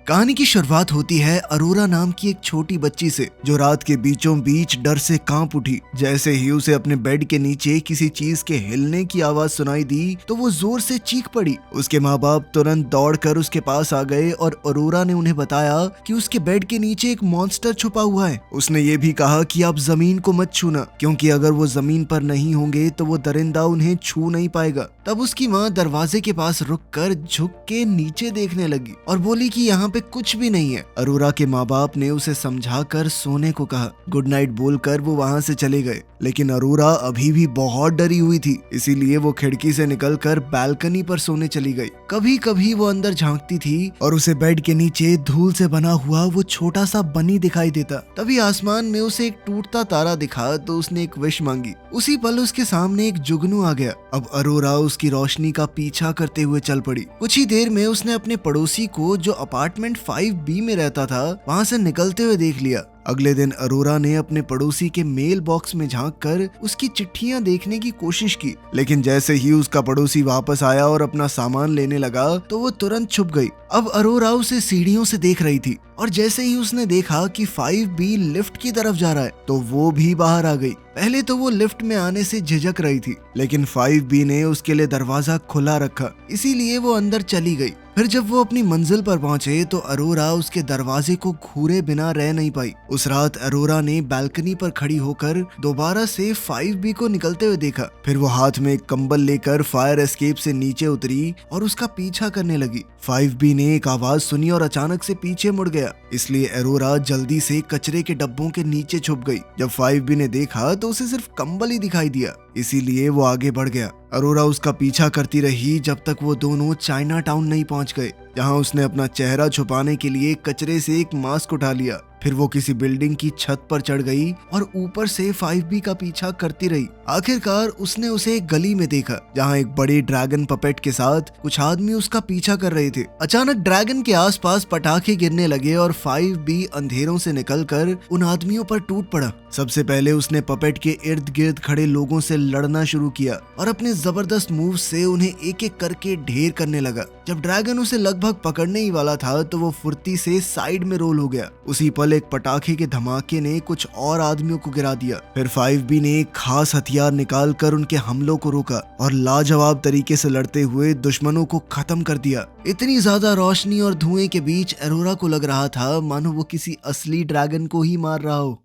कहानी की शुरुआत होती है अरोरा नाम की एक छोटी बच्ची से, जो रात के बीचों बीच डर से कांप उठी। जैसे ही उसे अपने बेड के नीचे किसी चीज के हिलने की आवाज सुनाई दी तो वो जोर से चीख पड़ी। उसके माँ बाप तुरंत दौड़कर उसके पास आ गए और अरोरा ने उन्हें बताया कि उसके बेड के नीचे एक मॉन्स्टर छुपा हुआ है। उसने ये भी कहा कि आप जमीन को मत छूना, क्योंकि अगर वो जमीन पर नहीं होंगे तो वो दरिंदा उन्हें छू नहीं पाएगा। तब उसकी माँ दरवाजे के पास रुककर झुक के नीचे देखने लगी और बोली कि यहाँ पे कुछ भी नहीं है। अरोरा के माँ बाप ने उसे समझाकर सोने को कहा। गुड नाइट बोलकर वो वहाँ से चले गए, लेकिन अरोरा अभी भी बहुत डरी हुई थी, इसीलिए वो खिड़की से निकलकर बालकनी पर सोने चली गई। कभी कभी वो अंदर झांकती थी और उसे बेड के नीचे धूल से बना हुआ वो छोटा सा बनी दिखाई देता। तभी आसमान में उसे एक टूटता तारा दिखा तो उसने एक विश मांगी। उसी पल उसके सामने एक जुगनू आ गया। अब अरोरा उसकी रोशनी का पीछा करते हुए चल पड़ी। कुछ ही देर में उसने अपने पड़ोसी को, जो अपार्टमेंट 5B में रहता था, वहाँ से निकलते हुए देख लिया। अगले दिन अरोरा ने अपने पड़ोसी के मेल बॉक्स में झांककर उसकी चिट्ठियां देखने की कोशिश की, लेकिन जैसे ही उसका पड़ोसी वापस आया और अपना सामान लेने लगा तो वो तुरंत छुप गई। अब अरोरा उसे सीढ़ियों से देख रही थी और जैसे ही उसने देखा कि 5B लिफ्ट की तरफ जा रहा है तो वो भी बाहर आ गई। पहले तो वो लिफ्ट में आने से झिझक रही थी, लेकिन 5B ने उसके लिए दरवाजा खुला रखा, इसीलिए वो अंदर चली गई। फिर जब वो अपनी मंजिल पर पहुंचे तो अरोरा उसके दरवाजे को घूरे बिना रह नहीं पाई। उस रात अरोरा ने बालकनी पर खड़ी होकर दोबारा से 5B को निकलते हुए देखा। फिर वो हाथ में एक कंबल लेकर फायर एस्केप से नीचे उतरी और उसका पीछा करने लगी। 5B ने एक आवाज सुनी और अचानक से पीछे मुड़ गया, इसलिए अरोरा जल्दी से कचरे के डब्बों के नीचे छुप गई। जब 5B ने देखा तो उसे सिर्फ कंबल ही दिखाई दिया, इसीलिए वो आगे बढ़ गया। अरोरा उसका पीछा करती रही जब तक वो दोनों चाइना टाउन नहीं पहुंच गए, जहां उसने अपना चेहरा छुपाने के लिए कचरे से एक मास्क उठा लिया। फिर वो किसी बिल्डिंग की छत पर चढ़ गई और ऊपर से 5B का पीछा करती रही। आखिरकार उसने उसे एक गली में देखा, जहां एक बड़े ड्रैगन पपेट के साथ कुछ आदमी उसका पीछा कर रहे थे। अचानक ड्रैगन के आसपास पटाखे गिरने लगे और 5B अंधेरों से निकलकर उन आदमियों पर टूट पड़ा। सबसे पहले उसने पपेट के इर्द गिर्द खड़े लोगों से लड़ना शुरू किया और अपने जबरदस्त मूव से उन्हें एक एक करके ढेर करने लगा। जब ड्रैगन उसे लगभग पकड़ने ही वाला था तो वो फुर्ती से साइड में रोल हो गया। उसी पल एक पटाखे के धमाके ने कुछ और आदमियों को गिरा दिया। फिर 5B ने एक खास हथियार निकालकर उनके हमलों को रोका और लाजवाब तरीके से लड़ते हुए दुश्मनों को खत्म कर दिया। इतनी ज्यादा रोशनी और धुएं के बीच अरोरा को लग रहा था मानो वो किसी असली ड्रैगन को ही मार रहा हो।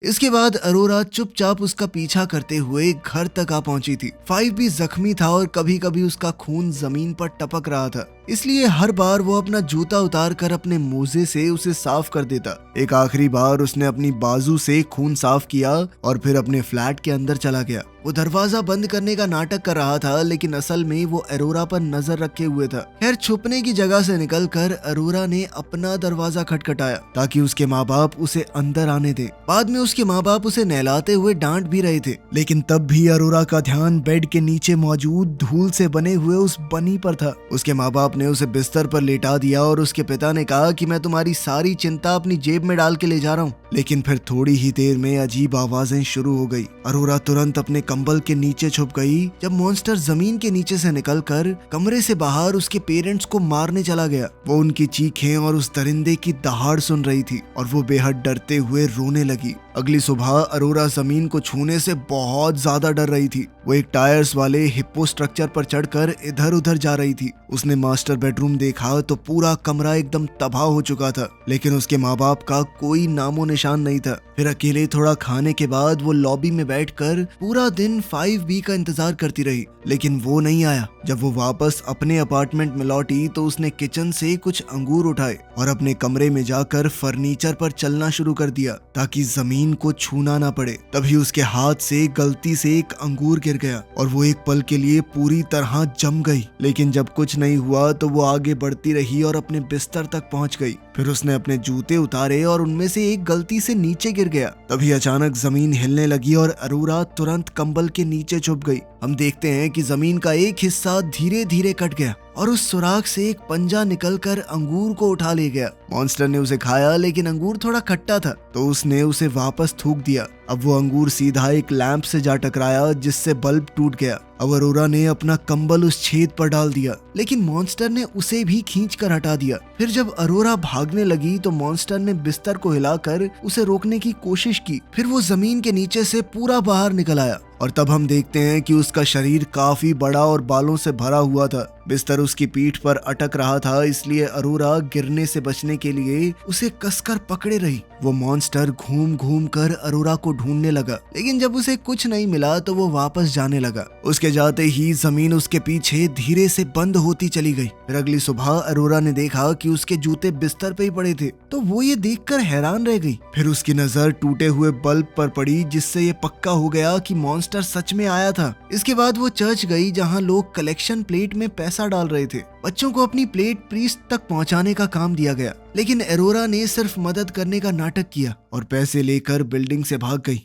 इसके बाद अरोरा चुपचाप उसका पीछा करते हुए घर तक आ पहुंची थी। 5B जख्मी था और कभी कभी उसका खून जमीन पर टपक रहा था, इसलिए हर बार वो अपना जूता उतार कर अपने मोजे से उसे साफ कर देता। एक आखिरी बार उसने अपनी बाजू से खून साफ किया और फिर अपने फ्लैट के अंदर चला गया। वो दरवाजा बंद करने का नाटक कर रहा था, लेकिन असल में वो अरोरा पर नजर रखे हुए था। खैर, छुपने की जगह से निकलकर अरोरा ने अपना दरवाजा खटखटाया ताकि उसके माँ बाप उसे अंदर आने दे। बाद में उसके माँ बाप उसे नहलाते हुए डांट भी रहे थे, लेकिन तब भी अरोरा का ध्यान बेड के नीचे मौजूद धूल से बने हुए उस बनी पर था। उसके माँ बाप ने उसे बिस्तर पर लेटा दिया और उसके पिता ने कहा कि मैं तुम्हारी सारी चिंता अपनी जेब में डाल के ले जा रहा हूँ। लेकिन फिर थोड़ी ही देर में अजीब आवाजें शुरू हो गई। अरोरा तुरंत अपने कंबल के नीचे छुप गई जब मॉन्स्टर जमीन के नीचे से निकलकर कमरे से बाहर उसके पेरेंट्स को मारने चला गया। वो उनकी चीखें और उस दरिंदे की दहाड़ सुन रही थी और वो बेहद डरते हुए रोने लगी। अगली सुबह अरोरा जमीन को छूने से बहुत ज्यादा डर रही थी। वो एक टायर्स वाले हिप्पो स्ट्रक्चर पर चढ़कर इधर उधर जा रही थी। उसने मास्टर बेडरूम देखा तो पूरा कमरा एकदम तबाह हो चुका था, लेकिन उसके माँ बाप का कोई नामो निशान नहीं था। फिर अकेले थोड़ा खाने के बाद वो लॉबी में बैठकर पूरा दिन 5B का इंतजार करती रही, लेकिन वो नहीं आया। जब वो वापस अपने अपार्टमेंट में लौटी तो उसने किचन से कुछ अंगूर उठाए और अपने कमरे में जाकर फर्नीचर पर चलना शुरू कर दिया ताकि जमीन को छूना ना पड़े। तभी उसके हाथ से गलती से एक अंगूर गिर गया और वो एक पल के लिए पूरी तरह जम गई। लेकिन जब कुछ नहीं हुआ तो वो आगे बढ़ती रही और अपने बिस्तर तक पहुंच गई। फिर उसने अपने जूते उतारे और उनमें से एक गलती से नीचे गिर गया। तभी अचानक जमीन हिलने लगी और अरोरा तुरंत कंबल के नीचे छुप गई। हम देखते हैं कि जमीन का एक हिस्सा धीरे धीरे कट गया और उस सुराख से एक पंजा निकलकर अंगूर को उठा ले गया। मॉन्स्टर ने उसे खाया, लेकिन अंगूर थोड़ा खट्टा था तो उसने उसे वापस थूक दिया। अब वो अंगूर सीधा एक लैंप से जा टकराया जिससे बल्ब टूट गया अब अरोरा ने अपना कंबल उस छेद पर डाल दिया, लेकिन मॉन्स्टर ने उसे भी खींच कर हटा दिया। फिर जब अरोरा भागने लगी तो मॉन्स्टर ने बिस्तर को हिलाकर उसे रोकने की कोशिश की। फिर वो जमीन के नीचे से पूरा बाहर निकल आया और तब हम देखते हैं कि उसका शरीर काफी बड़ा और बालों से भरा हुआ था। बिस्तर उसकी पीठ पर अटक रहा था, इसलिए अरोरा गिरने से बचने के लिए उसे कसकर पकड़े रही। वो मॉन्स्टर घूम घूम कर अरोरा को ढूंढने लगा, लेकिन जब उसे कुछ नहीं मिला तो वो वापस जाने लगा। उसके जाते ही जमीन उसके पीछे धीरे से बंद होती चली गई। फिर अगली सुबह अरोरा ने देखा कि उसके जूते बिस्तर पे ही पड़े थे, तो वो ये देखकर हैरान रह गई। फिर उसकी नजर टूटे हुए बल्ब पर पड़ी, जिससे ये पक्का हो गया कि मॉन्स्टर सच में आया था। इसके बाद वो चर्च गई, जहाँ लोग कलेक्शन प्लेट में पैसा डाल रहे थे। बच्चों को अपनी प्लेट प्रीस्ट तक पहुंचाने का काम दिया गया, लेकिन अरोरा ने सिर्फ मदद करने का नाटक किया और पैसे लेकर बिल्डिंग से भाग गई।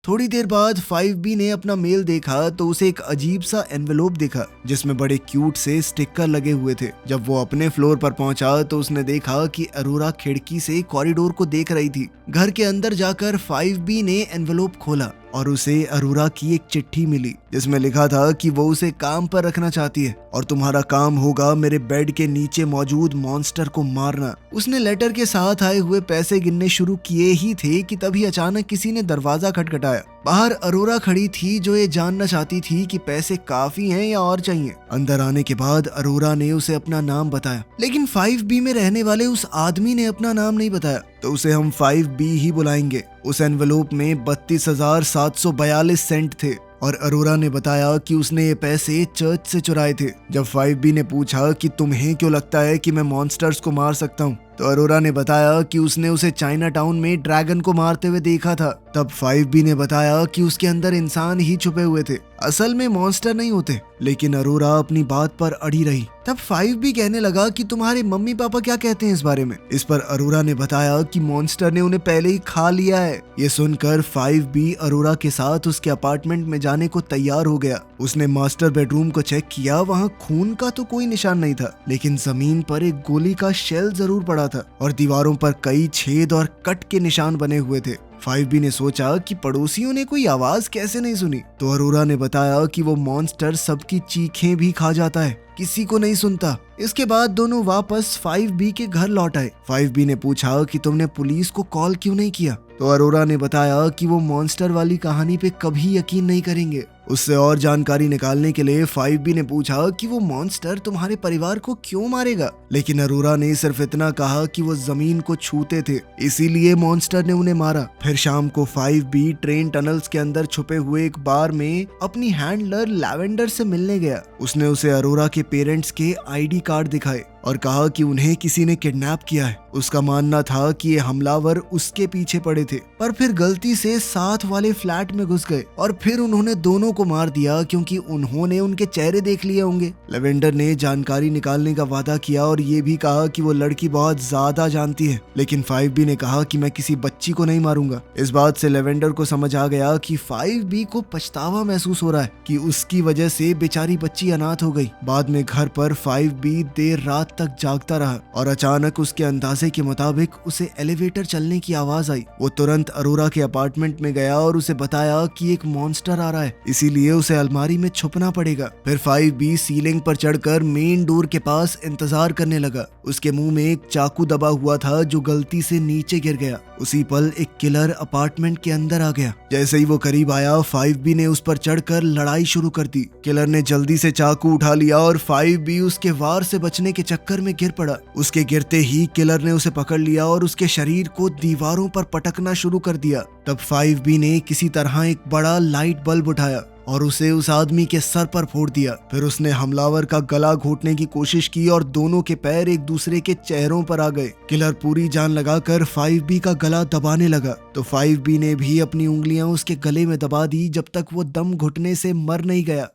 थोड़ी देर बाद 5B ने अपना मेल देखा तो उसे एक अजीब सा एनवेलोप दिखा, जिसमें बड़े क्यूट से स्टिकर लगे हुए थे। जब वो अपने फ्लोर पर पहुंचा तो उसने देखा कि अरोरा खिड़की से कॉरिडोर को देख रही थी। घर के अंदर जाकर 5B ने एनवेलोप खोला और उसे अरोरा की एक चिट्ठी मिली, जिसमें लिखा था कि वो उसे काम पर रखना चाहती है और तुम्हारा काम होगा मेरे बेड के नीचे मौजूद मॉन्स्टर को मारना। उसने लेटर के साथ आए हुए पैसे गिनने शुरू किए ही थे कि तभी अचानक किसी ने दरवाजा खटखटाया। बाहर अरोरा खड़ी थी, जो ये जानना चाहती थी कि पैसे काफी हैं या और चाहिए। अंदर आने के बाद अरोरा ने उसे अपना नाम बताया, लेकिन 5B में रहने वाले उस आदमी ने अपना नाम नहीं बताया, तो उसे हम 5B ही बुलाएंगे। उस एनवेलोप में 32,742 सेंट थे और अरोरा ने बताया कि उसने ये पैसे चर्च से चुराए थे। जब 5B ने पूछा कि तुम्हें क्यों लगता है कि मैं मॉन्स्टर्स को मार सकता हूँ, तो अरोरा ने बताया कि उसने उसे चाइना टाउन में ड्रैगन को मारते हुए देखा था। तब 5B ने बताया कि उसके अंदर इंसान ही छुपे हुए थे, असल में मॉन्स्टर नहीं होते। लेकिन अरोरा अपनी बात पर अड़ी रही। तब 5B कहने लगा कि तुम्हारे मम्मी पापा क्या कहते हैं इस बारे में। इस पर अरोरा ने बताया कि मॉन्स्टर ने उन्हें पहले ही खा लिया है। ये सुनकर 5B अरोरा के साथ उसके अपार्टमेंट में जाने को तैयार हो गया। उसने मास्टर बेडरूम को चेक किया, वहाँ खून का तो कोई निशान नहीं था, लेकिन जमीन पर एक गोली का शेल जरूर पड़ा था और दीवारों पर कई छेद और कट के निशान बने हुए थे। 5B ने सोचा कि पड़ोसियों ने कोई आवाज कैसे नहीं सुनी, तो अरोरा ने बताया कि वो मॉन्स्टर सबकी चीखें भी खा जाता है, किसी को नहीं सुनता। इसके बाद दोनों वापस 5B के घर लौट आए। 5B ने पूछा कि तुमने पुलिस को कॉल क्यों नहीं किया, तो अरोरा ने बताया कि वो मॉन्स्टर वाली कहानी पे कभी यकीन नहीं करेंगे। उससे और जानकारी निकालने के लिए 5B ने पूछा कि वो मॉन्स्टर तुम्हारे परिवार को क्यों मारेगा, लेकिन अरोरा ने सिर्फ इतना कहा कि वो जमीन को छूते थे, इसीलिए मॉन्स्टर ने उन्हें मारा। फिर शाम को 5B ट्रेन टनल्स के अंदर छुपे हुए एक बार में अपनी हैंडलर लैवेंडर से मिलने गया। उसने उसे अरोरा के पेरेंट्स के ID कार्ड दिखाए और कहा कि उन्हें किसी ने किडनैप किया है। उसका मानना था कि ये हमलावर उसके पीछे पड़े थे, पर फिर गलती से साथ वाले फ्लैट में घुस गए और फिर उन्होंने दोनों को मार दिया, क्योंकि उन्होंने उनके चेहरे देख लिए होंगे। लेवेंडर ने जानकारी निकालने का वादा किया और ये भी कहा कि वो लड़की बहुत ज्यादा जानती है, लेकिन 5B ने कहा कि मैं किसी बच्ची को नहीं मारूंगा। इस बात से लेवेंडर को समझ आ गया कि 5B को पछतावा महसूस हो रहा है कि उसकी वजह से बेचारी बच्ची अनाथ हो गई। बाद में घर पर 5B देर रात तक जागता रहा और अचानक उसके अंदाजे के मुताबिक उसे एलिवेटर चलने की आवाज आई। वो तुरंत अरोरा के अपार्टमेंट में गया और उसे बताया कि एक मॉन्स्टर आ रहा है, इसीलिए उसे अलमारी में छुपना पड़ेगा। फिर 5B सीलिंग पर चढ़कर मेन डोर के पास इंतजार करने लगा। उसके मुंह में एक चाकू दबा हुआ था जो गलती से नीचे गिर गया। उसी पल एक किलर अपार्टमेंट के अंदर आ गया। जैसे ही वो करीब आया, 5B ने उस पर चढ़कर लड़ाई शुरू कर दी। किलर ने जल्दी से चाकू उठा लिया और 5B उसके वार से बचने के चक्कर में गिर पड़ा। उसके गिरते ही किलर ने उसे पकड़ लिया और उसके शरीर को दीवारों पर पटकना शुरू कर दिया। तब 5B ने किसी तरह एक बड़ा लाइट बल्ब उठाया और उसे उस आदमी के सर पर फोड़ दिया। फिर उसने हमलावर का गला घोटने की कोशिश की और दोनों के पैर एक दूसरे के चेहरों पर आ गए। किलर पूरी जान लगाकर 5B का गला दबाने लगा, तो 5B ने भी अपनी उंगलियां उसके गले में दबा दी जब तक वो दम घुटने से मर नहीं गया।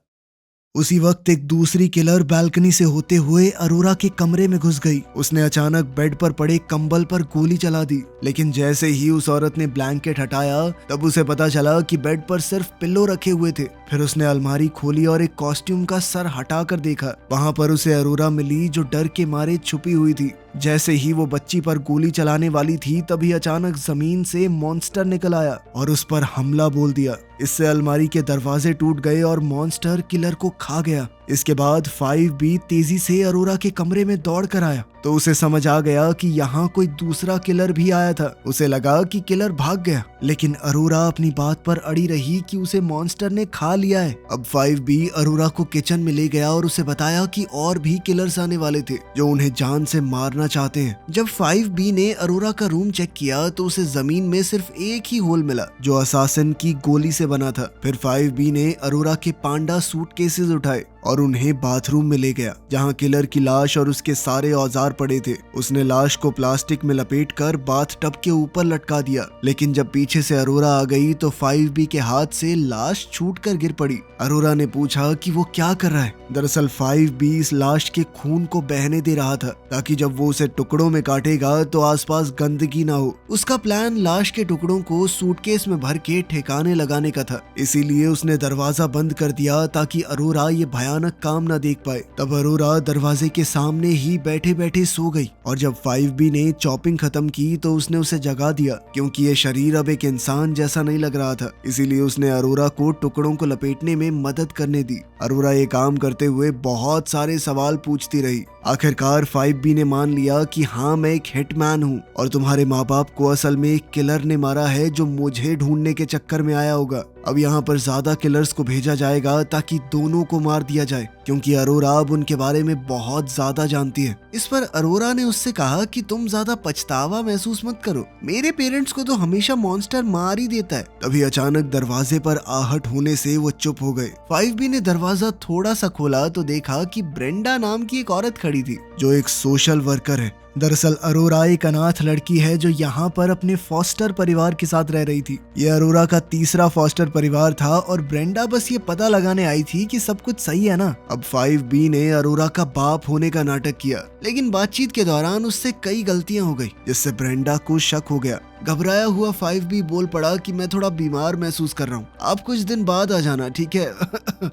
उसी वक्त एक दूसरी किलर बालकनी से होते हुए अरोरा के कमरे में घुस गई। उसने अचानक बेड पर पड़े कंबल पर गोली चला दी, लेकिन जैसे ही उस औरत ने ब्लैंकेट हटाया तब उसे पता चला कि बेड पर सिर्फ पिल्लो रखे हुए थे। फिर उसने अलमारी खोली और एक कॉस्ट्यूम का सर हटाकर देखा। वहां पर उसे अरोरा मिली, जो डर के मारे छुपी हुई थी। जैसे ही वो बच्ची पर गोली चलाने वाली थी तभी अचानक जमीन से मॉन्स्टर निकल आया और उस पर हमला बोल दिया। इससे अलमारी के दरवाजे टूट गए और मॉन्स्टर किलर को खा गया। इसके बाद 5B तेजी से अरोरा के कमरे में दौड़ कर आया तो उसे समझ आ गया कि यहाँ कोई दूसरा किलर भी आया था। उसे लगा कि किलर भाग गया, लेकिन अरोरा अपनी बात पर अड़ी रही कि उसे मॉन्स्टर ने खा लिया है। अब 5B अरोरा को किचन में ले गया और उसे बताया कि और भी किलर्स आने वाले थे जो उन्हें जान से मारना चाहते हैं। जब 5B ने अरोरा का रूम चेक किया तो उसे जमीन में सिर्फ एक ही होल मिला जो असासिन की गोली से बना था। फिर 5B ने अरोरा के पांडा सूटकेसेस उठाए और उन्हें बाथरूम में ले गया जहां किलर की लाश और उसके सारे औजार पड़े थे। उसने लाश को प्लास्टिक में लपेटकर बाथ टब के ऊपर लटका दिया, लेकिन जब पीछे से अरोरा आ गई तो 5B के हाथ से लाश छूटकर गिर पड़ी। अरोरा ने पूछा कि वो क्या कर रहा है। दरअसल 5B इस लाश के खून को बहने दे रहा था ताकि जब वो उसे टुकड़ों में काटेगा तो आसपास गंदगी ना हो। उसका प्लान लाश के टुकड़ों को सूटकेस में भर के ठिकाने लगाने का था, इसीलिए उसने दरवाजा बंद कर दिया ताकि अरोरा ये भयानक काम न देख पाए। तब अरोरा दरवाजे के सामने ही बैठे बैठे सो गई और जब 5B ने चॉपिंग खत्म की तो उसने उसे जगा दिया क्योंकि ये शरीर अब एक इंसान जैसा नहीं लग रहा था। इसीलिए उसने अरोरा को टुकड़ों को लपेटने में मदद करने दी। अरोरा ये काम करते हुए बहुत सारे सवाल पूछती रही। आखिरकार 5B ने मान लिया कि हाँ, मैं एक हिटमैन हूँ और तुम्हारे माँ बाप को असल में एक किलर ने मारा है जो मुझे ढूंढने के चक्कर में आया होगा। अब यहाँ पर ज्यादा किलर्स को भेजा जाएगा ताकि दोनों को मार दिया जाए क्योंकि अरोरा अब उनके बारे में बहुत ज्यादा जानती है। इस पर अरोरा ने उससे कहा कि तुम ज्यादा पछतावा महसूस मत करो, मेरे पेरेंट्स को तो हमेशा मॉन्स्टर मार ही देता है। तभी अचानक दरवाजे पर आहट होने से वो चुप हो गए। 5B ने दरवाजा थोड़ा सा खोला तो देखा कि ब्रेंडा नाम की एक औरत खड़ी थी जो एक सोशल वर्कर है। दरअसल अरोरा एक अनाथ लड़की है जो यहाँ पर अपने फॉस्टर परिवार के साथ रह रही थी। ये अरोरा का तीसरा फॉस्टर परिवार था और ब्रेंडा बस ये पता लगाने आई थी कि सब कुछ सही है ना। अब 5B ने अरोरा का बाप होने का नाटक किया, लेकिन बातचीत के दौरान उससे कई गलतियां हो गई जिससे ब्रेंडा को शक हो गया। घबराया हुआ 5B बोल पड़ा कि मैं थोड़ा बीमार महसूस कर रहा हूँ, आप कुछ दिन बाद आ जाना, ठीक है।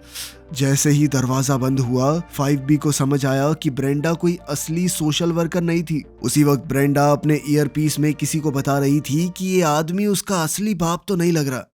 जैसे ही दरवाजा बंद हुआ 5B को समझ आया कि ब्रेंडा कोई असली सोशल वर्कर नहीं थी। उसी वक्त ब्रेंडा अपने ईयरपीस में किसी को बता रही थी कि ये आदमी उसका असली बाप तो नहीं लग रहा।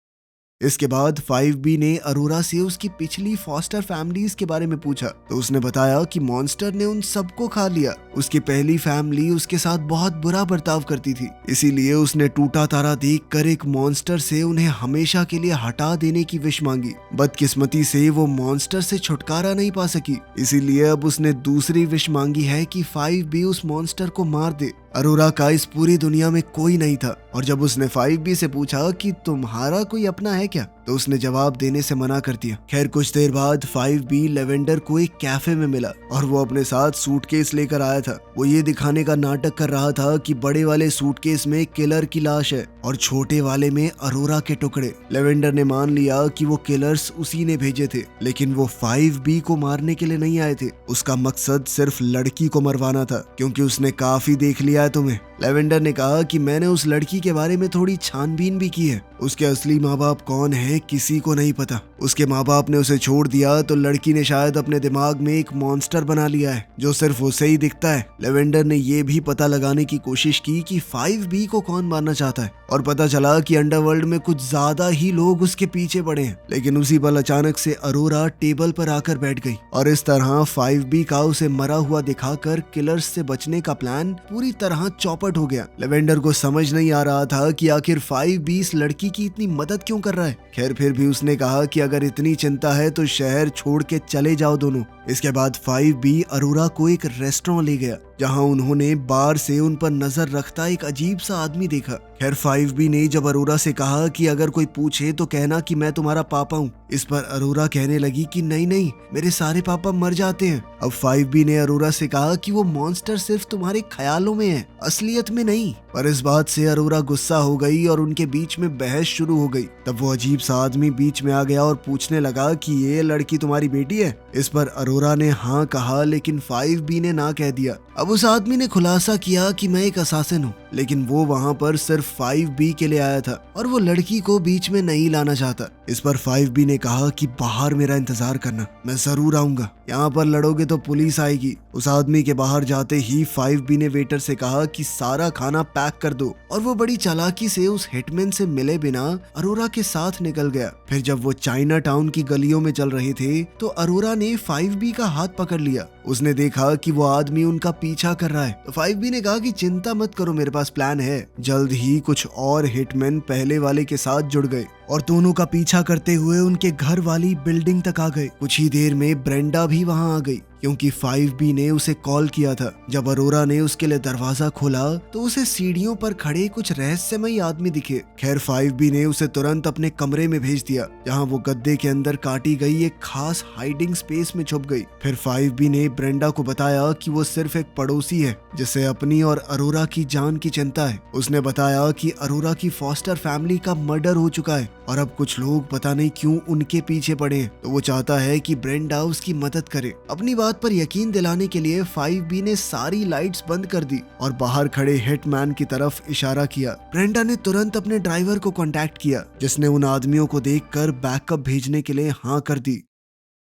इसके बाद 5B ने अरोरा से उसकी पिछली फॉस्टर फैमिलीज के बारे में पूछा तो उसने बताया कि मॉन्स्टर ने उन सबको खा लिया। उसकी पहली फैमिली उसके साथ बहुत बुरा बर्ताव करती थी, इसीलिए उसने टूटा तारा देखकर एक मॉन्स्टर से उन्हें हमेशा के लिए हटा देने की विश मांगी। बदकिस्मती से वो मॉन्स्टर से छुटकारा नहीं पा सकी, इसीलिए अब उसने दूसरी विश मांगी है कि 5B उस मॉन्स्टर को मार दे। अरोरा का इस पूरी दुनिया में कोई नहीं था और जब उसने 5B से पूछा कि तुम्हारा कोई अपना है क्या, तो उसने जवाब देने से मना कर दिया। खैर कुछ देर बाद 5B लेवेंडर को एक कैफे में मिला और वो अपने साथ सूटकेस लेकर आया था। वो ये दिखाने का नाटक कर रहा था कि बड़े वाले सूटकेस में किलर की लाश है और छोटे वाले में अरोरा के टुकड़े। लेवेंडर ने मान लिया कि वो किलर्स उसी ने भेजे थे, लेकिन वो 5B को मारने के लिए नहीं आए थे। उसका मकसद सिर्फ लड़की को मरवाना था क्योंकि उसने काफी देख लिया है तुम्हें। लेवेंडर ने कहा कि मैंने उस लड़की के बारे में थोड़ी छानबीन भी की है। उसके असली माँ बाप कौन है किसी को नहीं पता। उसके माँ बाप ने उसे छोड़ दिया तो लड़की ने शायद अपने दिमाग में एक मॉन्स्टर बना लिया है जो सिर्फ उसे ही दिखता है। लेवेंडर ने ये भी पता लगाने की कोशिश की कि 5B को कौन मारना चाहता है और पता चला कि अंडरवर्ल्ड में कुछ ज्यादा ही लोग उसके पीछे पड़े हैं। लेकिन उसी पल अचानक से अरोरा टेबल पर आकर बैठ गई और इस तरह 5B का उसे मरा हुआ दिखाकर किलर्स से बचने का प्लान पूरी तरह चौपट हो गया। लेवेंडर को समझ नहीं आ रहा था कि आखिर 5B इस लड़की की इतनी मदद क्यों कर रहा है। खैर फिर भी उसने कहा कि अगर इतनी चिंता है तो शहर छोड़ के चले जाओ दोनों। इसके बाद 5B अरोरा को एक रेस्टोरेंट ले गया जहां उन्होंने बार से उन पर नजर रखता एक अजीब सा आदमी देखा। खैर 5B ने जब अरोरा से कहा कि अगर कोई पूछे तो कहना कि मैं तुम्हारा पापा हूँ। इस पर अरोरा कहने लगी कि नहीं नहीं, मेरे सारे पापा मर जाते हैं। अब 5B ने अरोरा से कहा कि वो मॉन्स्टर सिर्फ तुम्हारे ख्यालों में है, असलियत में नहीं। पर इस बात से अरोरा गुस्सा हो गई और उनके बीच में बहस शुरू हो गई। तब वो अजीब सा आदमी बीच में आ गया और पूछने लगा कि ये लड़की तुम्हारी बेटी है। इस पर अरोरा ने हाँ कहा, लेकिन 5B ने ना कह दिया। अब उस आदमी ने खुलासा किया कि मैं एक असासिन हूँ, लेकिन वो वहाँ पर सिर्फ 5B के लिए आया था और वो लड़की को बीच में नहीं लाना चाहता। इस पर 5B ने कहा कि बाहर मेरा इंतजार करना, मैं जरूर आऊंगा, यहाँ पर लड़ोगे तो पुलिस आएगी। उस आदमी के बाहर जाते ही 5B ने वेटर से कहा कि सारा खाना पैक कर दो, और वो बड़ी चालाकी से उस हिटमैन से मिले बिना अरोरा के साथ निकल गया। फिर जब वो चाइना टाउन की गलियों में चल रहे थे तो अरोरा ने 5B का हाथ पकड़ लिया। उसने देखा कि वो आदमी उनका पीछा कर रहा है तो 5B ने कहा कि चिंता मत करो, मेरे पास प्लान है। जल्द ही कुछ और हिटमैन पहले वाले के साथ जुड़ गए और दोनों का पीछा करते हुए उनके घर वाली बिल्डिंग तक आ गए। कुछ ही देर में ब्रेंडा भी वहां आ गई क्योंकि 5B ने उसे कॉल किया था। जब अरोरा ने उसके लिए दरवाजा खोला तो उसे सीढ़ियों पर खड़े कुछ रहस्यमयी आदमी दिखे। खैर 5B ने उसे तुरंत अपने कमरे में भेज दिया जहां वो गद्दे के अंदर काटी गई एक खास हाइडिंग स्पेस में छुप गई। फिर 5B ने ब्रेंडा को बताया कि वो सिर्फ एक पड़ोसी है जिसे अपनी और अरोरा की जान की चिंता है। उसने बताया कि अरोरा की फॉस्टर फैमिली का मर्डर हो चुका है और अब कुछ लोग पता नहीं क्यों उनके पीछे पड़े हैं, तो वो चाहता है कि ब्रेंडा उसकी मदद करे। अपनी बात पर यकीन दिलाने के लिए 5B ने सारी लाइट्स बंद कर दी और बाहर खड़े हिटमैन की तरफ इशारा किया। ब्रेंडा ने तुरंत अपने ड्राइवर को कांटेक्ट किया जिसने उन आदमियों को देखकर बैकअप भेजने के लिए हाँ कर दी।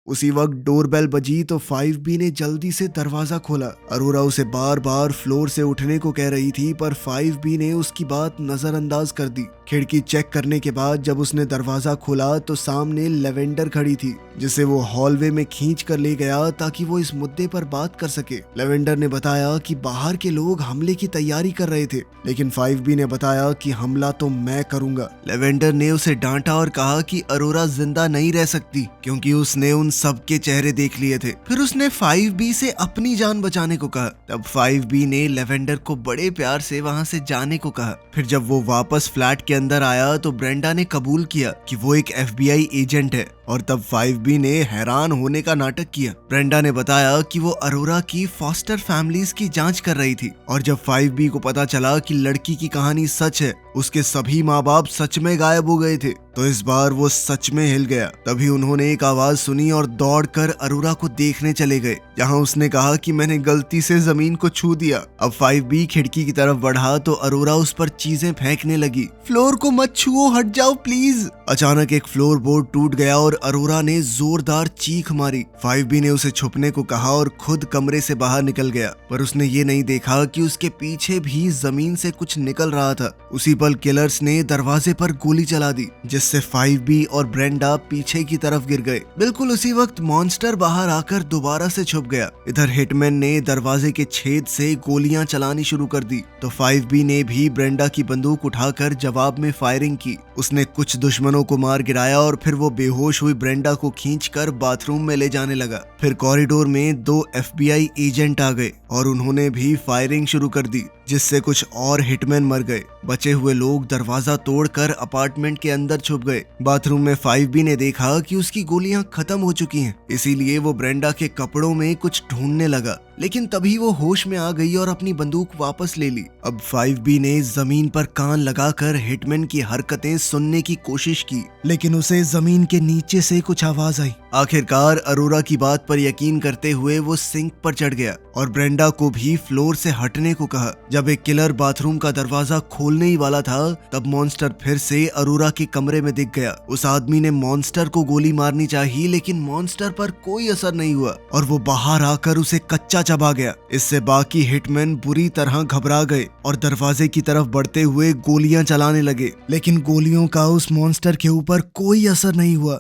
उसी वक्त डोरबेल बजी तो 5B ने जल्दी से दरवाजा खोला। अरोरा उसे बार बार फ्लोर से उठने को कह रही थी पर 5B ने उसकी बात नजरअंदाज कर दी। खिड़की चेक करने के बाद जब उसने दरवाजा खोला तो सामने लेवेंडर खड़ी थी जिसे वो हॉलवे में खींच कर ले गया ताकि वो इस मुद्दे पर बात कर सके। लेवेंडर ने बताया कि बाहर के लोग हमले की तैयारी कर रहे थे, लेकिन 5B ने बताया कि हमला तो मैं करूंगा। लेवेंडर ने उसे डांटा और कहा कि अरोरा जिंदा नहीं रह सकती क्योंकि उसने उन सबके चेहरे देख लिए थे। फिर उसने 5B से अपनी जान बचाने को कहा। तब 5B ने लेवेंडर को बड़े प्यार से वहां से जाने को कहा। फिर जब वो वापस फ्लैट के अंदर आया तो ब्रेंडा ने कबूल किया कि वो एक FBI एजेंट है और तब 5B ने हैरान होने का नाटक किया। ब्रेंडा ने बताया कि वो अरोरा की फॉस्टर फैमिलीज की जांच कर रही थी और जब 5B को पता चला कि लड़की की कहानी सच है, उसके सभी माँ बाप सच में गायब हो गए थे, तो इस बार वो सच में हिल गया। तभी उन्होंने एक आवाज सुनी और दौड़कर अरोरा को देखने चले गए जहां उसने कहा कि मैंने गलती से जमीन को छू दिया। अब 5B खिड़की की तरफ बढ़ा तो अरोरा उस पर चीजें फेंकने लगी। फ्लोर को मत छुओ, हट जाओ प्लीज। अचानक एक फ्लोर बोर्ड टूट गया और अरोरा ने जोरदार चीख मारी। 5B ने उसे छुपने को कहा और खुद कमरे से बाहर निकल गया, पर उसने ये नहीं देखा कि उसके पीछे भी जमीन से कुछ निकल रहा था। उसी पल किलर्स ने दरवाजे पर गोली चला दी जिससे 5B और ब्रेंडा पीछे की तरफ गिर गए। बिल्कुल उसी वक्त मॉन्स्टर बाहर आकर दोबारा से छुप गया। इधर हिटमैन ने दरवाजे के छेद से गोलियां चलानी शुरू कर दी तो 5B ने भी ब्रेंडा की बंदूक उठाकर जवाब में फायरिंग की। उसने कुछ दुश्मनों को मार गिराया और फिर वो बेहोश हुई ब्रेंडा को खींचकर बाथरूम में ले जाने लगा। फिर कॉरिडोर में 2 FBI एजेंट आ गए और उन्होंने भी फायरिंग शुरू कर दी जिससे कुछ और हिटमैन मर गए। बचे हुए लोग दरवाजा तोड़कर अपार्टमेंट के अंदर छुप गए। बाथरूम में 5B ने देखा कि उसकी गोलियां खत्म हो चुकी हैं, इसीलिए वो ब्रेंडा के कपड़ों में कुछ ढूंढने लगा, लेकिन तभी वो होश में आ गई और अपनी बंदूक वापस ले ली। अब 5B ने जमीन पर कान लगाकर हिटमैन की हरकतें सुनने की कोशिश की, लेकिन उसे जमीन के नीचे से कुछ आवाज आई। आखिरकार अरोरा की बात पर यकीन करते हुए वो सिंक पर चढ़ गया और ब्रेंडा को भी फ्लोर से हटने को कहा। जब एक किलर बाथरूम का दरवाजा खोलने ही वाला था तब मॉन्स्टर फिर से अरोरा के कमरे में दिख गया। उस आदमी ने मॉन्स्टर को गोली मारनी चाहिए, लेकिन मॉन्स्टर पर कोई असर नहीं हुआ और वो बाहर आकर उसे कच्चा चबा गया। इससे बाकी हिटमैन बुरी तरह घबरा गए और दरवाजे की तरफ बढ़ते हुए गोलियां चलाने लगे, लेकिन गोलियों का उस मॉन्स्टर के ऊपर कोई असर नहीं हुआ।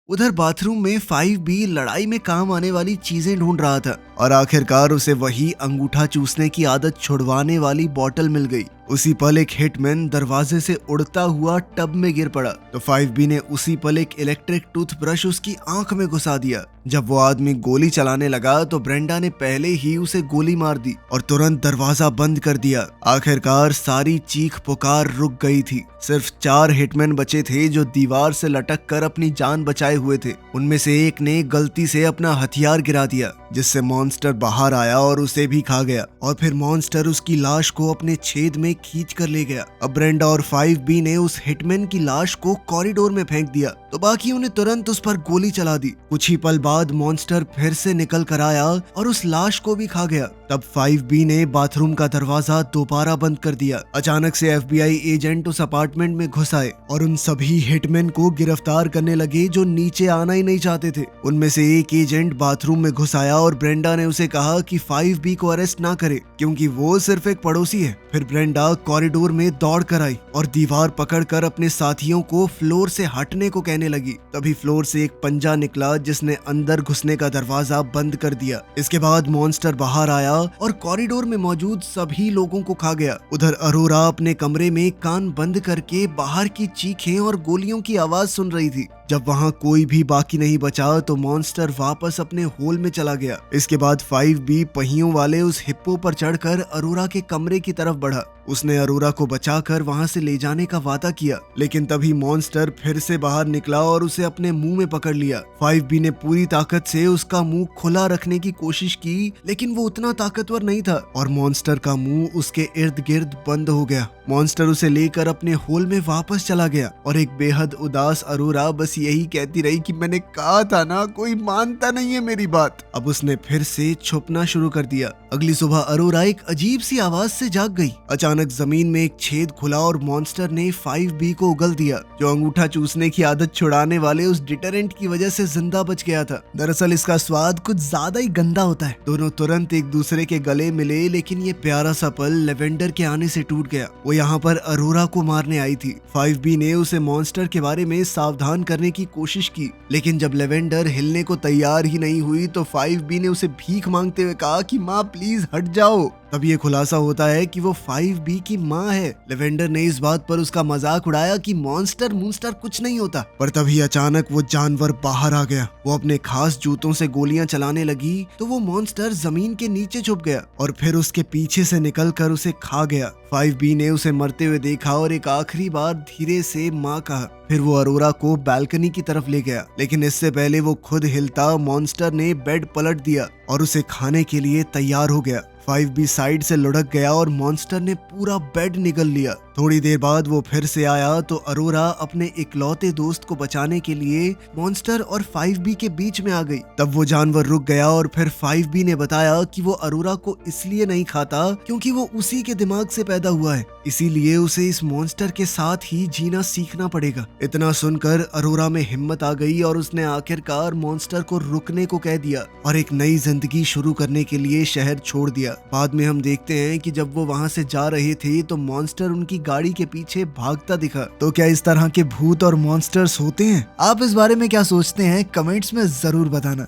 उधर बाथरूम में 5B लड़ाई में काम आने वाली चीजें ढूंढ रहा था और आखिरकार उसे वही अंगूठा चूसने की आदत छुड़वाने वाली बोतल मिल गई। उसी पल एक हिटमैन दरवाजे से उड़ता हुआ टब में गिर पड़ा तो 5B ने उसी पल एक इलेक्ट्रिक टूथब्रश उसकी आंख में घुसा दिया। जब वो आदमी गोली चलाने लगा तो ब्रेंडा ने पहले ही उसे गोली मार दी और तुरंत दरवाजा बंद कर दिया। आखिरकार सारी चीख पुकार रुक गई थी। सिर्फ 4 हिटमैन बचे थे जो दीवार से लटक कर अपनी जान बचाए हुए थे। उनमें से एक ने गलती से अपना हथियार गिरा दिया जिससे मॉन्स्टर बाहर आया और उसे भी खा गया और फिर मॉन्स्टर उसकी लाश को अपने छेद में खींच कर ले गया। अब ब्रेंडा और 5B ने उस हिटमैन की लाश को कॉरिडोर में फेंक दिया तो बाकियों ने तुरंत उस पर गोली चला दी। कुछ ही पल बाद मॉन्स्टर फिर से निकल कर आया और उस लाश को भी खा गया। तब 5B ने बाथरूम का दरवाजा दोबारा बंद कर दिया। अचानक से FBI एजेंट उस अपार्टमेंट में घुस आए और उन सभी हिटमैन को गिरफ्तार करने लगे जो नीचे आना ही नहीं चाहते थे। उनमें से एक एजेंट बाथरूम में घुस आया और ब्रेंडा ने उसे कहा कि 5B को अरेस्ट ना करे क्योंकि वो सिर्फ एक पड़ोसी है। फिर ब्रेंडा कॉरिडोर में दौड़ कर आई और दीवार पकड़कर अपने साथियों को फ्लोर से हटने को कहने लगी। तभी फ्लोर से एक पंजा निकला जिसने अंदर घुसने का दरवाजा बंद कर दिया। इसके बाद मॉन्स्टर बाहर आया और कॉरिडोर में मौजूद सभी लोगों को खा गया। उधर अरोरा अपने कमरे में कान बंद करके बाहर की चीखें और गोलियों की आवाज सुन रही थी। जब वहां कोई भी बाकी नहीं बचा तो मॉन्स्टर वापस अपने होल में चला गया। इसके बाद 5B पहियों वाले उस हिप्पो पर चढ़कर अरोरा के कमरे की तरफ बढ़ा। उसने अरोरा को बचाकर वहां से ले जाने का वादा किया, लेकिन तभी मॉन्स्टर फिर से बाहर निकला और उसे अपने मुंह में पकड़ लिया। 5B ने पूरी ताकत से उसका मुंह खुला रखने की कोशिश की, लेकिन वो उतना ताकतवर नहीं था और मॉन्स्टर का मुंह उसके इर्द गिर्द बंद हो गया। मॉन्स्टर उसे लेकर अपने होल में वापस चला गया और एक बेहद उदास अरोरा बस यही कहती रही कि मैंने कहा था ना, कोई मानता नहीं है मेरी बात। अब उसने फिर से छुपना शुरू कर दिया। अगली सुबह अरोरा एक अजीब सी आवाज से जाग गई। अचानक जमीन में एक छेद खुला और मॉन्स्टर ने 5B को उगल दिया, जो अंगूठा चूसने की आदत छुड़ाने वाले उस डिटरेंट की वजह से जिंदा बच गया था। दरअसल इसका स्वाद कुछ ज्यादा ही गंदा होता है। दोनों तुरंत एक दूसरे के गले मिले, लेकिन ये प्यारा सा पल लेवेंडर के आने से टूट गया। वो यहाँ पर अरोरा को मारने आई थी। 5B ने उसे मॉन्स्टर के बारे में सावधान करने की कोशिश की, लेकिन जब लेवेंडर हिलने को तैयार ही नहीं हुई तो 5B ने उसे भीख मांगते हुए कहा कि माँ प्लीज हट जाओ। तब ये खुलासा होता है कि वो 5B की माँ है। लेवेंडर ने इस बात पर उसका मजाक उड़ाया कि मॉन्स्टर कुछ नहीं होता, पर तभी अचानक वो जानवर बाहर आ गया। वो अपने खास जूतों से गोलियां चलाने लगी तो वो मॉन्स्टर जमीन के नीचे छुप गया और फिर उसके पीछे से निकलकर उसे खा गया। 5B ने उसे मरते हुए देखा और एक आखिरी बार धीरे से माँ कहा। फिर वो अरोरा को बालकनी की तरफ ले गया, लेकिन इससे पहले वो खुद हिलता मॉन्स्टर ने बेड पलट दिया और उसे खाने के लिए तैयार हो गया। 5B साइड से लुढ़क गया और मॉन्स्टर ने पूरा बेड निगल लिया। थोड़ी देर बाद वो फिर से आया तो अरोरा अपने इकलौते दोस्त को बचाने के लिए मॉन्स्टर और 5B के बीच में आ गई। तब वो जानवर रुक गया और फिर 5B ने बताया कि वो अरोरा को इसलिए नहीं खाता क्योंकि वो उसी के दिमाग से पैदा हुआ है, इसीलिए उसे इस मॉन्स्टर के साथ ही जीना सीखना पड़ेगा। इतना सुनकर अरोरा में हिम्मत आ गई और उसने आखिरकार मॉन्स्टर को रुकने को कह दिया और एक नई जिंदगी शुरू करने के लिए शहर छोड़ दिया। बाद में हम देखते हैं कि जब वो वहां से जा रहे थे तो मॉन्स्टर उनकी गाड़ी के पीछे भागता दिखा। तो क्या इस तरह के भूत और मॉन्स्टर्स होते हैं? आप इस बारे में क्या सोचते हैं? कमेंट्स में जरूर बताना।